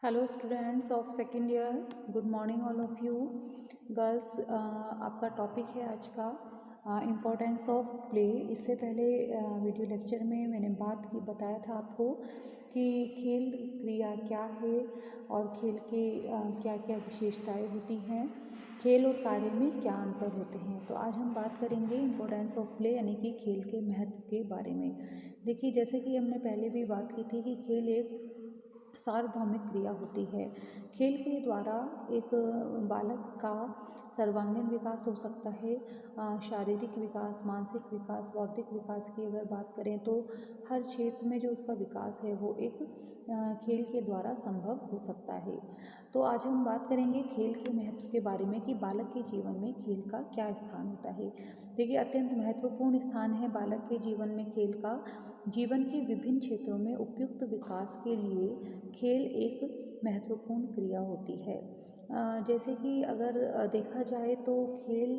Hello students of second year, good morning all of you. Girls, आपका topic है आज का इम्पोर्टेंस ऑफ प्ले। इससे पहले वीडियो लेक्चर में मैंने बताया था आपको कि खेल क्रिया क्या है और खेल के क्या क्या विशेषताएं होती हैं, खेल और कार्य में क्या अंतर होते हैं। तो आज हम बात करेंगे इम्पोर्टेंस ऑफ प्ले यानी कि खेल के महत्व के बारे में। देखिए, जैसे कि हमने पहले भी बात की थी कि खेल एक सार्वभौमिक क्रिया होती है। खेल के द्वारा एक बालक का सर्वांगीण विकास हो सकता है। शारीरिक विकास, मानसिक विकास, बौद्धिक विकास की अगर बात करें तो हर क्षेत्र में जो उसका विकास है वो एक खेल के द्वारा संभव हो सकता है। तो आज हम बात करेंगे खेल के महत्व के बारे में कि बालक के जीवन में खेल का क्या स्थान होता है। देखिए, अत्यंत महत्वपूर्ण स्थान है बालक के जीवन में खेल का। जीवन के विभिन्न क्षेत्रों में उपयुक्त विकास के लिए खेल एक महत्वपूर्ण क्रिया होती है। जैसे कि अगर देखा जाए तो खेल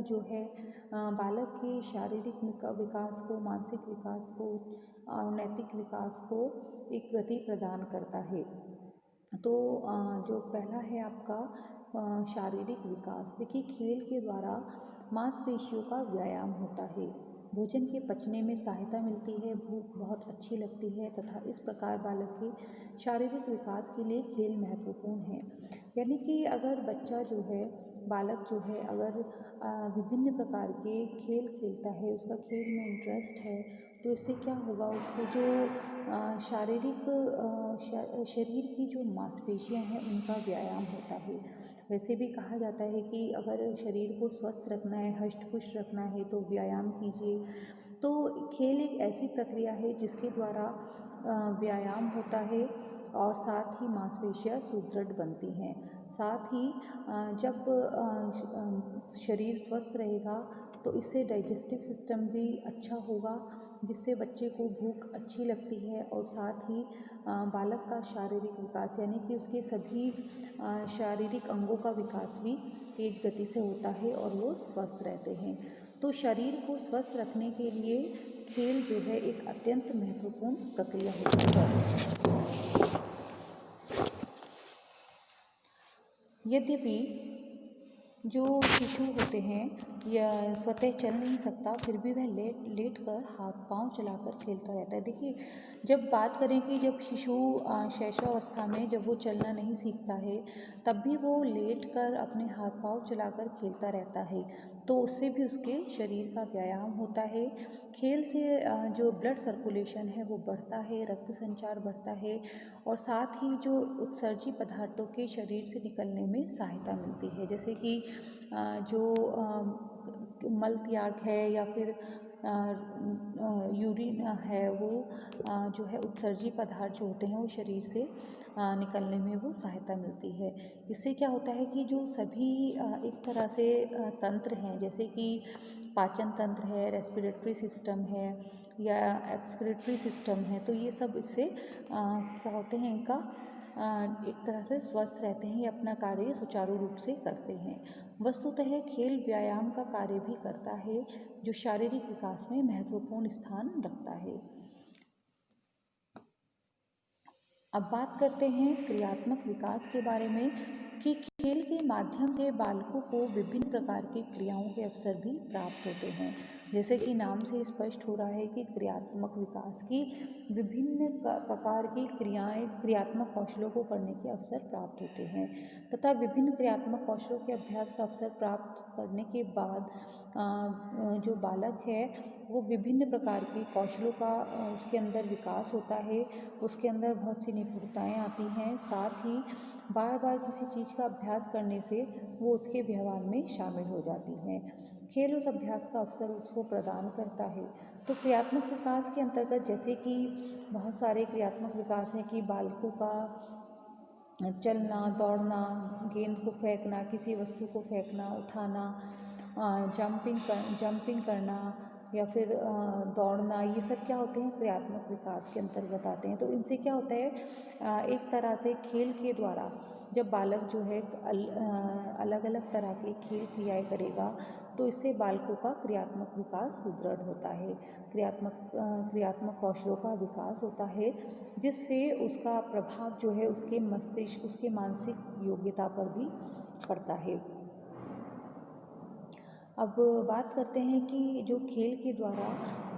जो है बालक के शारीरिक विकास को, मानसिक विकास को और नैतिक विकास को एक गति प्रदान करता है। तो जो पहला है आपका शारीरिक विकास। देखिए, खेल के द्वारा मांसपेशियों का व्यायाम होता है, भोजन के पचने में सहायता मिलती है, भूख बहुत अच्छी लगती है तथा इस प्रकार बालक के शारीरिक विकास के लिए खेल महत्वपूर्ण है। यानी कि अगर बच्चा जो है, बालक जो है, अगर विभिन्न प्रकार के खेल खेलता है, उसका खेल में इंटरेस्ट है, तो इससे क्या होगा, उसके जो शारीरिक शरीर की जो मांसपेशियां हैं उनका व्यायाम होता है। वैसे भी कहा जाता है कि अगर शरीर को स्वस्थ रखना है, हष्ट पुष्ट रखना है तो व्यायाम कीजिए। तो खेल एक ऐसी प्रक्रिया है जिसके द्वारा व्यायाम होता है और साथ ही मांसपेशियां सुदृढ़ बनती हैं। साथ ही जब शरीर स्वस्थ रहेगा तो इससे डाइजेस्टिव सिस्टम भी अच्छा होगा, जिससे बच्चे को भूख अच्छी लगती है और साथ ही बालक का शारीरिक विकास यानी कि उसके सभी शारीरिक अंगों का विकास भी तेज गति से होता है और वो स्वस्थ रहते हैं। तो शरीर को स्वस्थ रखने के लिए खेल जो है एक अत्यंत महत्वपूर्ण प्रक्रिया होती है। यद्यपि जो शिशु होते हैं या स्वतः चल नहीं सकता, फिर भी वह लेट कर हाथ पांव चलाकर खेलता रहता है। देखिए, जब बात करें कि जब शिशु शैशवावस्था में जब वो चलना नहीं सीखता है, तब भी वो लेट कर अपने हाथ पांव चलाकर खेलता रहता है, तो उससे भी उसके शरीर का व्यायाम होता है। खेल से जो ब्लड सर्कुलेशन है वो बढ़ता है, रक्त संचार बढ़ता है और साथ ही जो उत्सर्जी पदार्थों के शरीर से निकलने में सहायता मिलती है। जैसे कि जो मल त्याग है या फिर यूरिन है, वो जो है उत्सर्जी पदार्थ जो होते हैं वो शरीर से निकलने में वो सहायता मिलती है। इससे क्या होता है कि जो सभी एक तरह से तंत्र हैं, जैसे कि पाचन तंत्र है, रेस्पिरेटरी सिस्टम है या एक्सक्रीटरी सिस्टम है, तो ये सब इससे क्या होते हैं, इनका एक तरह से स्वस्थ रहते हैं, ये अपना कार्य सुचारू रूप से करते हैं। वस्तुतः खेल व्यायाम का कार्य भी करता है, जो शारीरिक विकास में महत्वपूर्ण स्थान रखता है। अब बात करते हैं क्रियात्मक विकास के बारे में कि खेल के माध्यम से बालकों को विभिन्न प्रकार की क्रियाओं के अवसर भी प्राप्त होते हैं। जैसे कि नाम से स्पष्ट हो रहा है कि क्रियात्मक विकास की विभिन्न प्रकार की क्रियाएं, क्रियात्मक कौशलों को करने के अवसर प्राप्त होते हैं तथा विभिन्न क्रियात्मक कौशलों के अभ्यास का अवसर प्राप्त करने के बाद जो बालक है वो विभिन्न प्रकार के कौशलों का उसके अंदर विकास होता है, उसके अंदर बहुत सी निपुणताएं आती हैं। साथ ही बार बार किसी चीज़ का अभ्यास करने से वो उसके व्यवहार में शामिल हो जाती हैं। खेल उस अभ्यास का अवसर उसको प्रदान करता है। तो क्रियात्मक विकास के अंतर्गत जैसे कि बहुत सारे क्रियात्मक विकास हैं कि बालकों का चलना, दौड़ना, गेंद को फेंकना, किसी वस्तु को फेंकना, उठाना, जंपिंग करना या फिर दौड़ना, ये सब क्या होते हैं, क्रियात्मक विकास के अंतर्गत आते हैं। तो इनसे क्या होता है, एक तरह से खेल के द्वारा जब बालक जो है अलग अलग तरह के खेल क्रियाएँ करेगा तो इससे बालकों का क्रियात्मक विकास सुदृढ़ होता है, क्रियात्मक कौशलों का विकास होता है, जिससे उसका प्रभाव जो है उसके मस्तिष्क, उसके मानसिक योग्यता पर भी पड़ता है। अब बात करते हैं कि जो खेल के द्वारा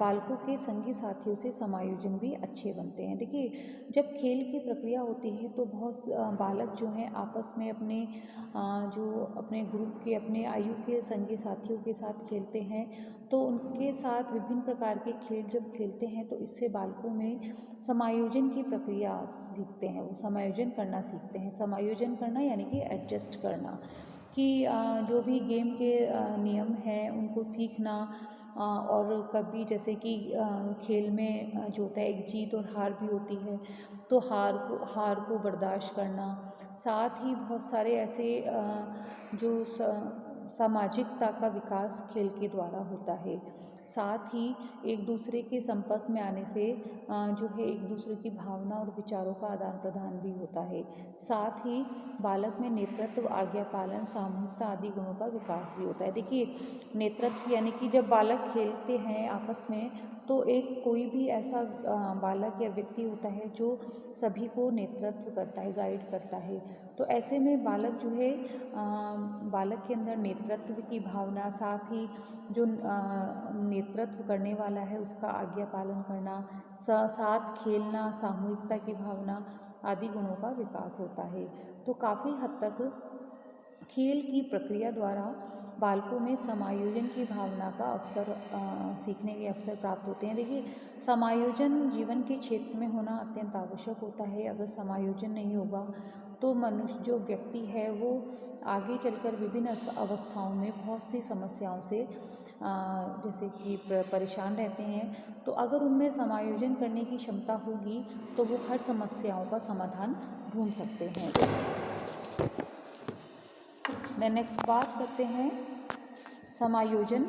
बालकों के संगी साथियों से समायोजन भी अच्छे बनते हैं। देखिए, जब खेल की प्रक्रिया होती है तो बालक जो हैं आपस में जो अपने ग्रुप के, अपने आयु के संगी साथियों के साथ खेलते हैं, तो उनके साथ विभिन्न प्रकार के खेल जब खेलते हैं तो इससे बालकों में समायोजन की प्रक्रिया सीखते हैं, वो समायोजन करना सीखते हैं। समायोजन करना यानी कि एडजस्ट करना, कि जो भी गेम के नियम हैं उनको सीखना, और कभी जैसे कि खेल में जो होता है एक जीत और हार भी होती है, तो हार को बर्दाश्त करना। साथ ही बहुत सारे ऐसे जो सामाजिकता का विकास खेल के द्वारा होता है। साथ ही एक दूसरे के संपर्क में आने से जो है एक दूसरे की भावना और विचारों का आदान प्रदान भी होता है। साथ ही बालक में नेतृत्व, आज्ञा पालन, सामूहिकता आदि गुणों का विकास भी होता है। देखिए, नेतृत्व यानी कि जब बालक खेलते हैं आपस में तो एक कोई भी ऐसा बालक या व्यक्ति होता है जो सभी को नेतृत्व करता है, गाइड करता है। तो ऐसे में बालक जो है बालक के अंदर नेतृत्व की भावना, साथ ही जो नेतृत्व करने वाला है उसका आज्ञा पालन करना, साथ खेलना, सामूहिकता की भावना आदि गुणों का विकास होता है। तो काफ़ी हद तक खेल की प्रक्रिया द्वारा बालकों में समायोजन की भावना का अवसर, सीखने के अवसर प्राप्त होते हैं। देखिए, समायोजन जीवन के क्षेत्र में होना अत्यंत आवश्यक होता है। अगर समायोजन नहीं होगा तो मनुष्य, जो व्यक्ति है, वो आगे चलकर विभिन्न अवस्थाओं में बहुत सी समस्याओं से जैसे कि परेशान रहते हैं। तो अगर उनमें समायोजन करने की क्षमता होगी तो वो हर समस्याओं का समाधान ढूंढ सकते हैं। नेक्स्ट बात करते हैं समायोजन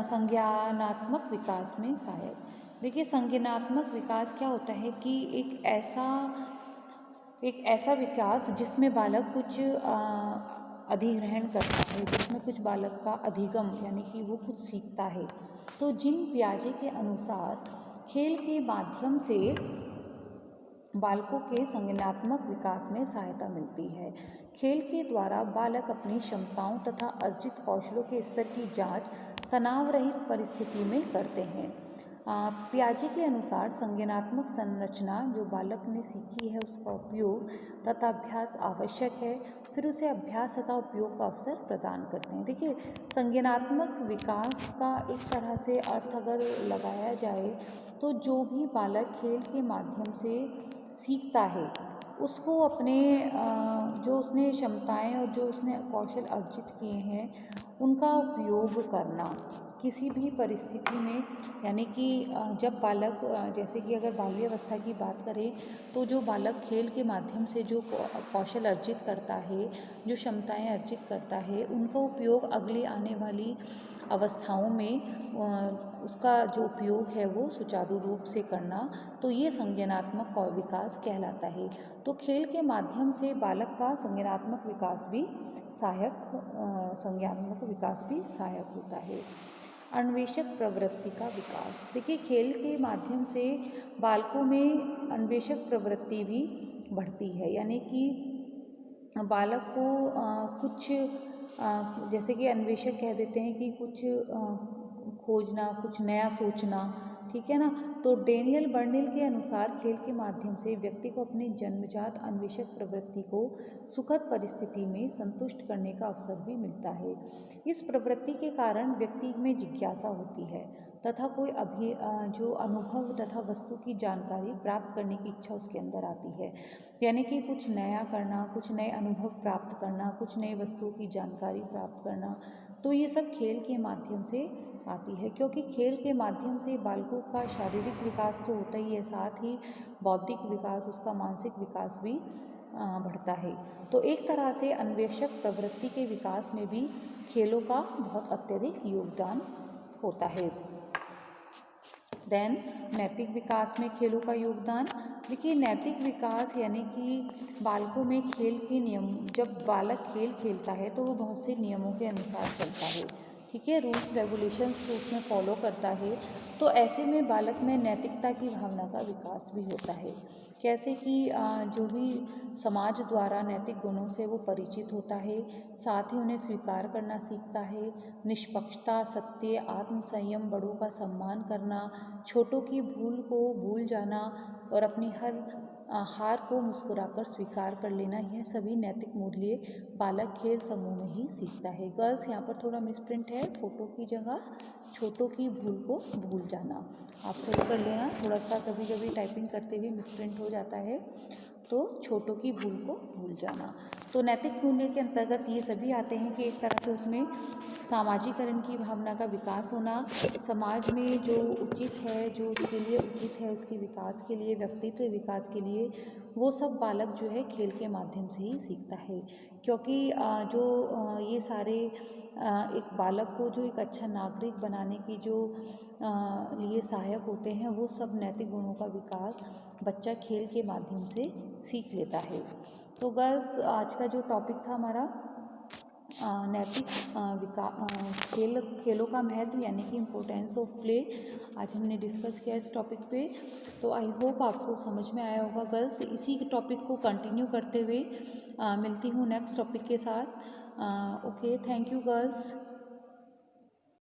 संज्ञानात्मक विकास में सहायक। देखिए, संज्ञानात्मक विकास क्या होता है कि एक ऐसा विकास जिसमें बालक कुछ अधिग्रहण करता है, जिसमें कुछ बालक का अधिगम यानी कि वो कुछ सीखता है। तो जीन पियाजे के अनुसार खेल के माध्यम से बालकों के संज्ञानात्मक विकास में सहायता मिलती है। खेल के द्वारा बालक अपनी क्षमताओं तथा अर्जित कौशलों के स्तर की जांच तनाव रहित परिस्थिति में करते हैं। पियाजे के अनुसार संज्ञानात्मक संरचना जो बालक ने सीखी है उसका उपयोग तथा अभ्यास आवश्यक है, फिर उसे अभ्यास तथा उपयोग का अवसर प्रदान करते हैं। देखिए, संज्ञानात्मक विकास का एक तरह से अर्थ अगर लगाया जाए तो जो भी बालक खेल के माध्यम से सीखता है उसको अपने जो उसने क्षमताएं और जो उसने कौशल अर्जित किए हैं उनका उपयोग करना किसी भी परिस्थिति में, यानी कि जब बालक, जैसे कि अगर बाल्यावस्था की बात करें तो जो बालक खेल के माध्यम से जो कौशल अर्जित करता है, जो क्षमताएं अर्जित करता है, उनका उपयोग अगले आने वाली अवस्थाओं में उसका जो उपयोग है वो सुचारू रूप से करना, तो ये संज्ञानात्मक विकास कहलाता है। तो खेल के माध्यम से बालक का संज्ञानात्मक विकास भी सहायक होता है। अन्वेषक प्रवृत्ति का विकास। देखिए, खेल के माध्यम से बालकों में अन्वेषक प्रवृत्ति भी बढ़ती है, यानी कि बालक को कुछ जैसे कि अन्वेषक कह देते हैं कि कुछ खोजना, कुछ नया सोचना, ठीक है ना। तो डेनियल बर्नेल के अनुसार खेल के माध्यम से व्यक्ति को अपनी जन्मजात अन्वेषक प्रवृत्ति को सुखद परिस्थिति में संतुष्ट करने का अवसर भी मिलता है। इस प्रवृत्ति के कारण व्यक्ति में जिज्ञासा होती है तथा कोई जो अनुभव तथा वस्तु की जानकारी प्राप्त करने की इच्छा उसके अंदर आती है, यानी कि कुछ नया करना, कुछ नए अनुभव प्राप्त करना, कुछ नई वस्तुओं की जानकारी प्राप्त करना, तो ये सब खेल के माध्यम से आती है। क्योंकि खेल के माध्यम से बालकों का शारीरिक विकास तो होता ही है, साथ ही बौद्धिक विकास, उसका मानसिक विकास भी बढ़ता है। तो एक तरह से अन्वेषक प्रवृत्ति के विकास में भी खेलों का बहुत अत्यधिक योगदान होता है। देन नैतिक विकास में खेलों का योगदान। देखिए, नैतिक विकास यानी कि बालकों में खेल के नियम, जब बालक खेल खेलता है तो वो बहुत से नियमों के अनुसार चलता है, ठीक है, रूल्स रेगुलेशंस को उसमें फॉलो करता है। तो ऐसे में बालक में नैतिकता की भावना का विकास भी होता है। कैसे कि जो भी समाज द्वारा नैतिक गुणों से वो परिचित होता है, साथ ही उन्हें स्वीकार करना सीखता है। निष्पक्षता, सत्य, आत्मसंयम, बड़ों का सम्मान करना, छोटों की भूल को भूल जाना और अपनी हर हार को मुस्कुराकर स्वीकार कर लेना, यह सभी नैतिक मूल्य बालक खेल समूह में ही सीखता है। गर्ल्स, यहाँ पर थोड़ा मिसप्रिंट है, फोटो की जगह छोटों की भूल को भूल जाना, आप सही कर लेना। थोड़ा सा कभी कभी टाइपिंग करते हुए मिसप्रिंट हो जाता है, तो छोटों की भूल को भूल जाना। तो नैतिक मूल्य के अंतर्गत ये सभी आते हैं कि एक तरह से उसमें सामाजिकरण की भावना का विकास होना, समाज में जो उचित है, जो उसके लिए उचित है, उसके विकास के लिए, व्यक्तित्व विकास के लिए, वो सब बालक जो है खेल के माध्यम से ही सीखता है। क्योंकि ये सारे एक बालक को जो एक अच्छा नागरिक बनाने की जो लिए सहायक होते हैं, वो सब नैतिक गुणों का विकास बच्चा खेल के माध्यम से सीख लेता है। तो गर्ल्स, आज का जो टॉपिक था हमारा नैतिक खेलों का महत्व यानी कि इम्पोर्टेंस ऑफ प्ले, आज हमने डिस्कस किया इस टॉपिक पे। तो आई होप आपको समझ में आया होगा गर्ल्स। इसी टॉपिक को कंटिन्यू करते हुए मिलती हूँ नेक्स्ट टॉपिक के साथ। Okay, thank you girls.